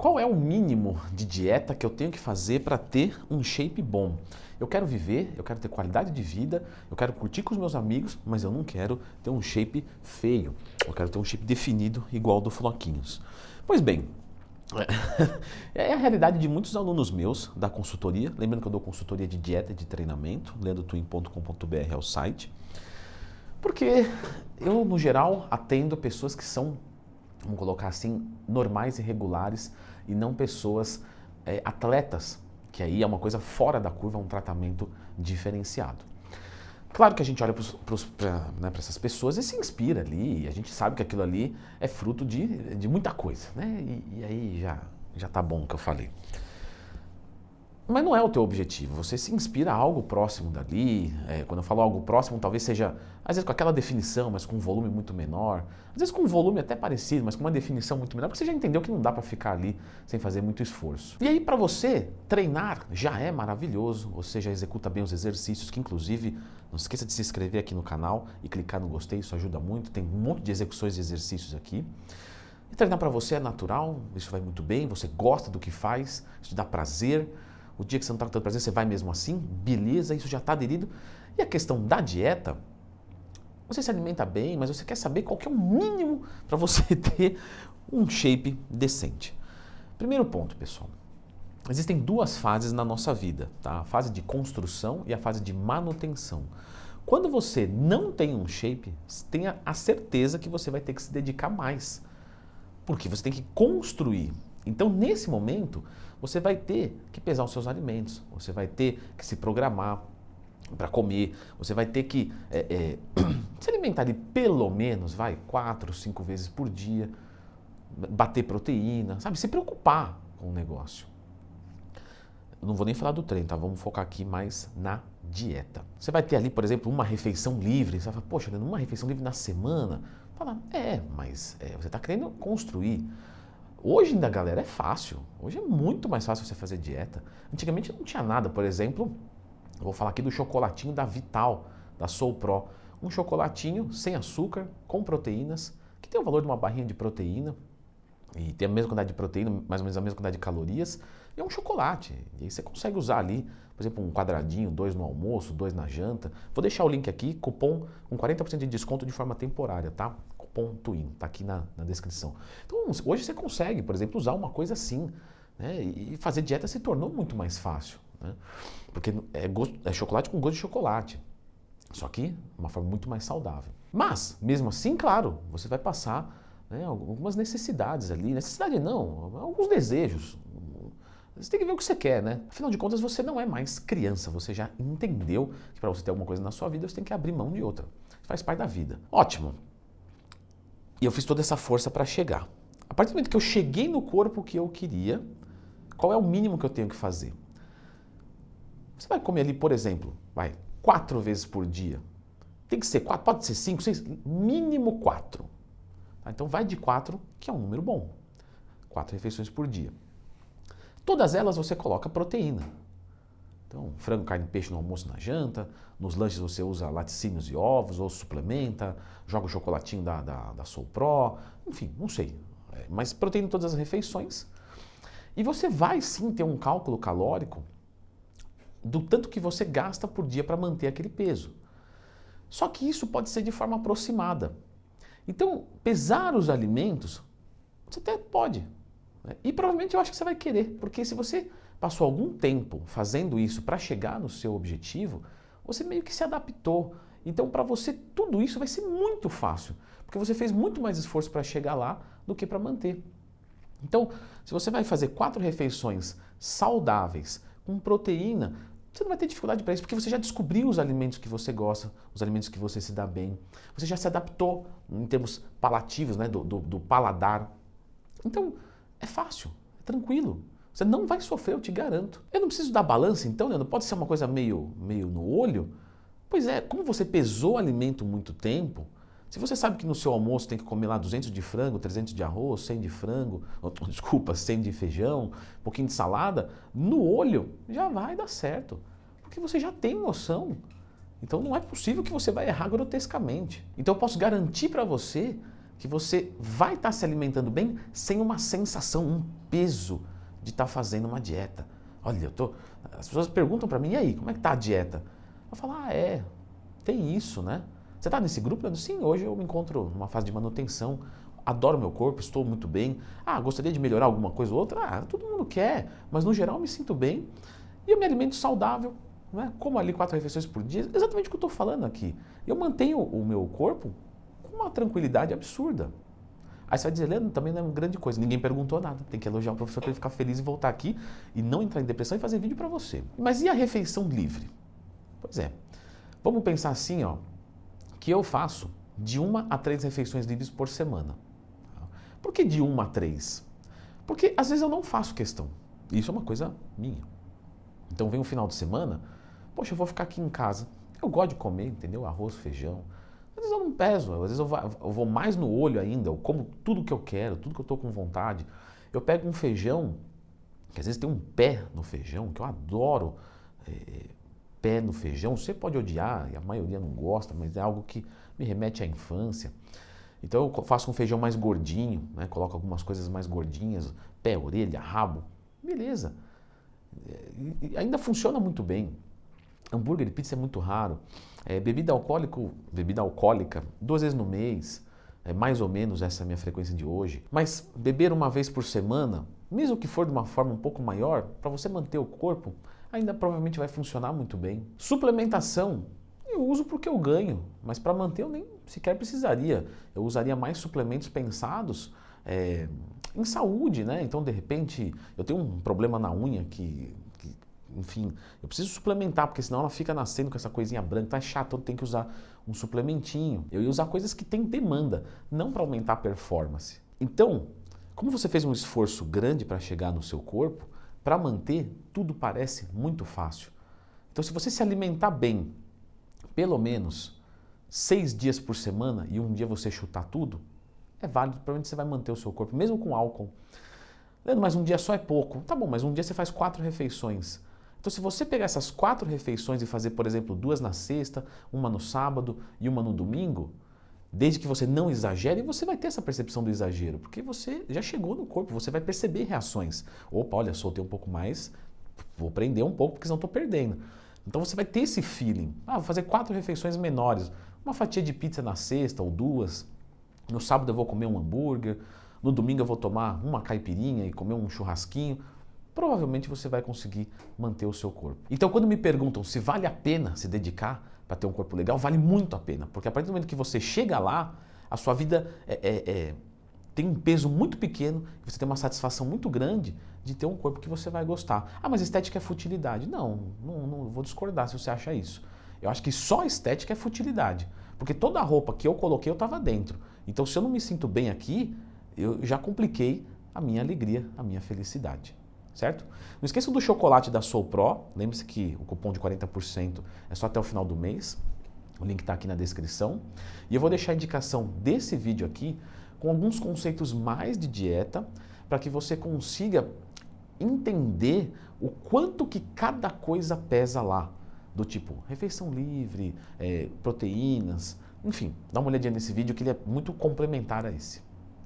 Qual é o mínimo de dieta que eu tenho que fazer para ter um shape bom? Eu quero viver, eu quero ter qualidade de vida, eu quero curtir com os meus amigos, mas eu não quero ter um shape feio. Eu quero ter um shape definido igual ao do Floquinhos. Pois bem, é a realidade de muitos alunos meus da consultoria. Lembrando que eu dou consultoria de dieta e de treinamento, leandrotwin.com.br é o site. Porque eu, no geral, atendo pessoas que são, vamos colocar assim, normais e regulares e não pessoas atletas, que aí é uma coisa fora da curva, um tratamento diferenciado. Claro que a gente olha para essas pessoas e se inspira ali, e a gente sabe que aquilo ali é fruto de muita coisa, né? E aí já tá bom o que eu falei. Mas não é o teu objetivo, você se inspira a algo próximo dali, quando eu falo algo próximo, talvez seja, às vezes com aquela definição, mas com um volume muito menor, às vezes com um volume até parecido, mas com uma definição muito menor, porque você já entendeu que não dá para ficar ali sem fazer muito esforço. E aí para você, treinar já é maravilhoso, você já executa bem os exercícios, que inclusive, não esqueça de se inscrever aqui no canal e clicar no gostei, isso ajuda muito, tem um monte de execuções e exercícios aqui. E treinar para você é natural, isso vai muito bem, você gosta do que faz, isso te dá prazer. O dia que você não está com tanto prazer, você vai mesmo assim, beleza, isso já está aderido. E a questão da dieta, você se alimenta bem, mas você quer saber qual que é o mínimo para você ter um shape decente. Primeiro ponto, pessoal. Existem duas fases na nossa vida, tá? A fase de construção e a fase de manutenção. Quando você não tem um shape, tenha a certeza que você vai ter que se dedicar mais. Porque você tem que construir. Então, nesse momento, você vai ter que pesar os seus alimentos, você vai ter que se programar para comer, você vai ter que se alimentar ali pelo menos, 4, 5 vezes por dia, bater proteína, sabe? Se preocupar com o negócio. Eu não vou nem falar do treino, tá? Vamos focar aqui mais na dieta. Você vai ter ali, por exemplo, uma refeição livre, você vai falar, poxa, uma refeição livre na semana? Fala, mas você está querendo construir. Hoje ainda, galera, é fácil. Hoje é muito mais fácil você fazer dieta. Antigamente não tinha nada. Por exemplo, eu vou falar aqui do chocolatinho da Vital, da Soul Pro. Um chocolatinho sem açúcar, com proteínas, que tem o valor de uma barrinha de proteína, e tem a mesma quantidade de proteína, mais ou menos a mesma quantidade de calorias, e é um chocolate. E aí você consegue usar ali, por exemplo, um quadradinho, 2 no almoço, 2 na janta. Vou deixar o link aqui, cupom com 40% de desconto de forma temporária, tá? Twin, tá aqui na descrição. Então, hoje você consegue, por exemplo, usar uma coisa assim, né? E fazer dieta se tornou muito mais fácil, né? Porque é chocolate com gosto de chocolate, só que de uma forma muito mais saudável. Mas, mesmo assim, claro, você vai passar, né, algumas necessidades ali, necessidade não, alguns desejos. Você tem que ver o que você quer, né? Afinal de contas, você não é mais criança, você já entendeu que para você ter alguma coisa na sua vida, você tem que abrir mão de outra. Faz parte da vida. Ótimo. E eu fiz toda essa força para chegar. A partir do momento que eu cheguei no corpo que eu queria, qual é o mínimo que eu tenho que fazer? Você vai comer ali, por exemplo, 4 vezes por dia. Tem que ser 4, pode ser 5, 6, mínimo 4. Tá? Então vai de 4, que é um número bom. 4 refeições por dia. Todas elas você coloca proteína. Então, frango, carne, peixe no almoço e na janta. Nos lanches você usa laticínios e ovos, ou suplementa, joga o chocolatinho da Soul Pro, enfim, não sei. Mas proteína em todas as refeições. E você vai sim ter um cálculo calórico do tanto que você gasta por dia para manter aquele peso. Só que isso pode ser de forma aproximada. Então, pesar os alimentos, você até pode. Né? E provavelmente eu acho que você vai querer, porque se você passou algum tempo fazendo isso para chegar no seu objetivo, você meio que se adaptou. Então, para você, tudo isso vai ser muito fácil, porque você fez muito mais esforço para chegar lá do que para manter. Então, se você vai fazer 4 refeições saudáveis, com proteína, você não vai ter dificuldade para isso, porque você já descobriu os alimentos que você gosta, os alimentos que você se dá bem. Você já se adaptou em termos palativos, né, do paladar. Então, é fácil, é tranquilo. Você não vai sofrer, eu te garanto. Eu não preciso dar balança então, né? Não pode ser uma coisa meio no olho? Pois é, como você pesou o alimento muito tempo, se você sabe que no seu almoço tem que comer lá 200 de frango, 300 de arroz, 100 de frango, desculpa, 100 de feijão, um pouquinho de salada, no olho já vai dar certo, porque você já tem noção. Então não é possível que você vai errar grotescamente. Então eu posso garantir para você que você vai estar se alimentando bem sem uma sensação, um peso de estar fazendo uma dieta. Olha, as pessoas perguntam para mim, e aí, como é que tá a dieta? Eu falo, tem isso, né? Você está nesse grupo? Eu digo, sim, hoje eu me encontro numa fase de manutenção, adoro meu corpo, estou muito bem. Gostaria de melhorar alguma coisa ou outra? Todo mundo quer, mas no geral eu me sinto bem e eu me alimento saudável, né? Como ali 4 refeições por dia, exatamente o que eu estou falando aqui. Eu mantenho o meu corpo com uma tranquilidade absurda. Aí você vai dizer, Leandro, também não é uma grande coisa, ninguém perguntou nada. Tem que elogiar o professor para ele ficar feliz e voltar aqui e não entrar em depressão e fazer vídeo para você. Mas e a refeição livre? Pois é, vamos pensar assim, ó, que eu faço de 1 a 3 refeições livres por semana. Por que de 1 a 3? Porque às vezes eu não faço questão. Isso é uma coisa minha. Então vem um final de semana, poxa, eu vou ficar aqui em casa. Eu gosto de comer, entendeu? Arroz, feijão. Às vezes eu não peso, às vezes eu vou mais no olho ainda, eu como tudo que eu quero, tudo que eu estou com vontade. Eu pego um feijão, que às vezes tem um pé no feijão, que eu adoro pé no feijão. Você pode odiar, e a maioria não gosta, mas é algo que me remete à infância. Então eu faço um feijão mais gordinho, né? Coloco algumas coisas mais gordinhas, pé, orelha, rabo, beleza. E ainda funciona muito bem. Hambúrguer e pizza é muito raro. Bebida alcoólica 2 vezes no mês, mais ou menos essa é a minha frequência de hoje. Mas beber 1 vez por semana, mesmo que for de uma forma um pouco maior, para você manter o corpo, ainda provavelmente vai funcionar muito bem. Suplementação, eu uso porque eu ganho, mas para manter eu nem sequer precisaria. Eu usaria mais suplementos pensados em saúde, né? Então, de repente, eu tenho um problema na unha enfim, eu preciso suplementar, porque senão ela fica nascendo com essa coisinha branca, tá chato, eu tenho que usar um suplementinho. Eu ia usar coisas que têm demanda, não para aumentar a performance. Então, como você fez um esforço grande para chegar no seu corpo, para manter, tudo parece muito fácil. Então, se você se alimentar bem, pelo menos 6 dias por semana e um dia você chutar tudo, é válido, provavelmente você vai manter o seu corpo, mesmo com álcool. Leandro, mas um dia só é pouco. Tá bom, mas um dia você faz 4 refeições. Então, se você pegar essas 4 refeições e fazer, por exemplo, 2 na sexta, 1 no sábado e 1 no domingo, desde que você não exagere, você vai ter essa percepção do exagero, porque você já chegou no corpo, você vai perceber reações. Opa, olha, soltei um pouco mais, vou prender um pouco, porque senão estou perdendo. Então, você vai ter esse feeling. Vou fazer 4 refeições menores, uma fatia de pizza na sexta ou 2, no sábado eu vou comer um hambúrguer, no domingo eu vou tomar uma caipirinha e comer um churrasquinho. Provavelmente você vai conseguir manter o seu corpo. Então, quando me perguntam se vale a pena se dedicar para ter um corpo legal, vale muito a pena. Porque a partir do momento que você chega lá, a sua vida tem um peso muito pequeno, você tem uma satisfação muito grande de ter um corpo que você vai gostar. Mas estética é futilidade. Não vou discordar se você acha isso. Eu acho que só estética é futilidade. Porque toda a roupa que eu coloquei, eu estava dentro. Então, se eu não me sinto bem aqui, eu já compliquei a minha alegria, a minha felicidade. Certo? Não esqueça do chocolate da Soulpro, lembre-se que o cupom de 40% é só até o final do mês, o link está aqui na descrição. E eu vou deixar a indicação desse vídeo aqui com alguns conceitos mais de dieta para que você consiga entender o quanto que cada coisa pesa lá, do tipo refeição livre, proteínas, enfim, dá uma olhadinha nesse vídeo que ele é muito complementar a esse.